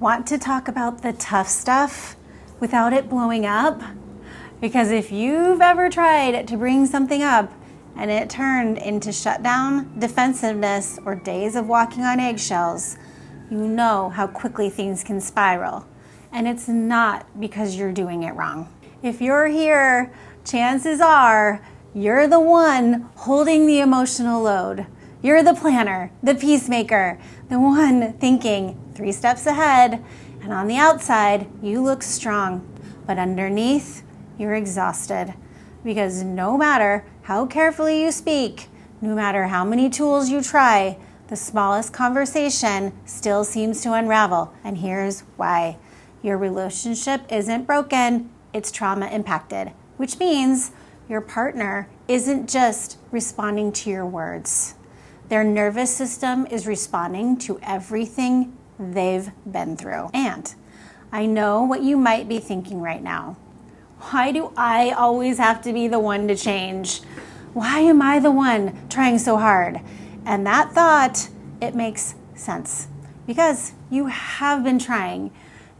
Want to talk about the tough stuff without it blowing up? Because if you've ever tried to bring something up and it turned into shutdown, defensiveness, or days of walking on eggshells, you know how quickly things can spiral. And it's not because you're doing it wrong. If you're here, chances are you're the one holding the emotional load. You're the planner, the peacemaker, the one thinking 3 steps ahead, and on the outside, you look strong, but underneath, you're exhausted. Because no matter how carefully you speak, no matter how many tools you try, the smallest conversation still seems to unravel. And here's why. Your relationship isn't broken, it's trauma impacted, which means your partner isn't just responding to your words. Their nervous system is responding to everything they've been through. And I know what you might be thinking right now. Why do I always have to be the one to change? Why am I the one trying so hard? And that thought, it makes sense because you have been trying.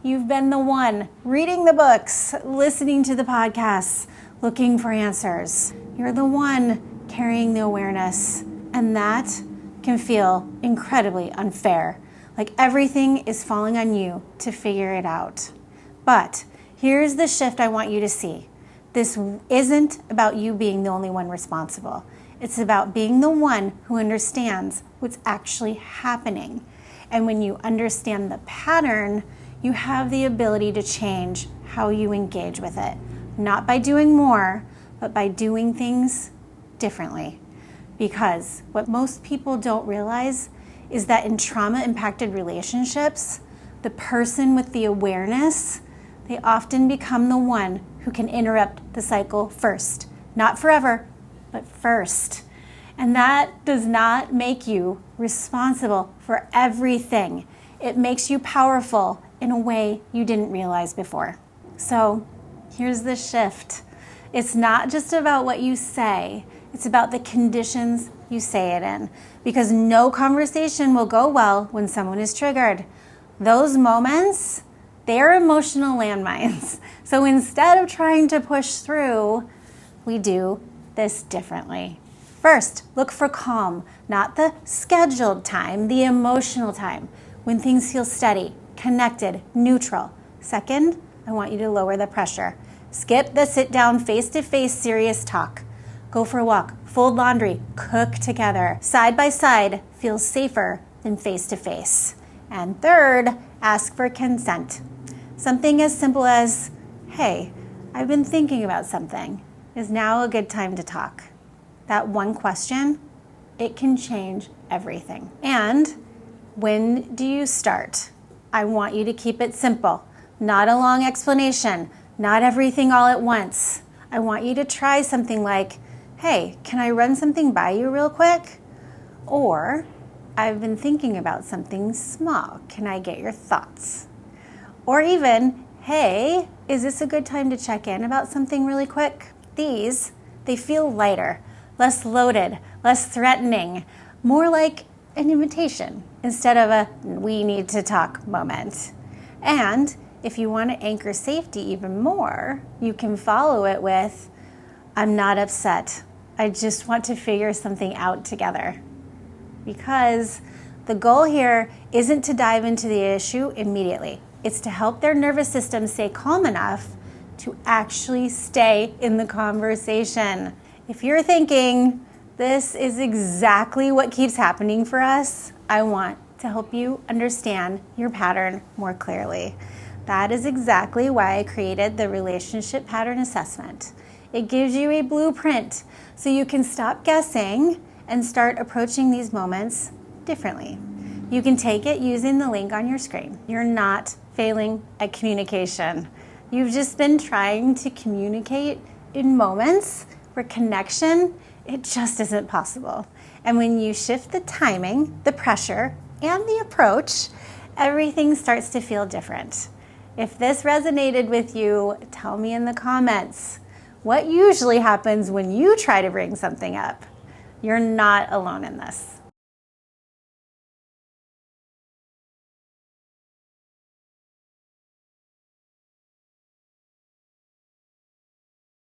You've been the one reading the books, listening to the podcasts, looking for answers. You're the one carrying the awareness. And that can feel incredibly unfair. Like everything is falling on you to figure it out. But here's the shift I want you to see. This isn't about you being the only one responsible. It's about being the one who understands what's actually happening. And when you understand the pattern, you have the ability to change how you engage with it. Not by doing more, but by doing things differently. Because what most people don't realize is that in trauma-impacted relationships, the person with the awareness, they often become the one who can interrupt the cycle first. Not forever, but first. And that does not make you responsible for everything. It makes you powerful in a way you didn't realize before. So here's the shift. It's not just about what you say. It's about the conditions you say it in. Because no conversation will go well when someone is triggered. Those moments, they're emotional landmines. So instead of trying to push through, we do this differently. First, look for calm, not the scheduled time, the emotional time, when things feel steady, connected, neutral. Second, I want you to lower the pressure. Skip the sit-down, face-to-face serious talk. Go for a walk, fold laundry, cook together. Side by side feels safer than face-to-face. And third, ask for consent. Something as simple as, hey, I've been thinking about something. Is now a good time to talk? That one question, it can change everything. And when do you start? I want you to keep it simple. Not a long explanation, not everything all at once. I want you to try something like, hey, can I run something by you real quick? Or, I've been thinking about something small. Can I get your thoughts? Or even, hey, is this a good time to check in about something really quick? These, they feel lighter, less loaded, less threatening, more like an invitation instead of a we need to talk moment. And if you want to anchor safety even more, you can follow it with, I'm not upset. I just want to figure something out together. Because the goal here isn't to dive into the issue immediately. It's to help their nervous system stay calm enough to actually stay in the conversation. If you're thinking, this is exactly what keeps happening for us, I want to help you understand your pattern more clearly. That is exactly why I created the Relationship Pattern Assessment. It gives you a blueprint so you can stop guessing and start approaching these moments differently. You can take it using the link on your screen. You're not failing at communication. You've just been trying to communicate in moments where connection, it just isn't possible. And when you shift the timing, the pressure, and the approach, everything starts to feel different. If this resonated with you, tell me in the comments. What usually happens when you try to bring something up? You're not alone in this.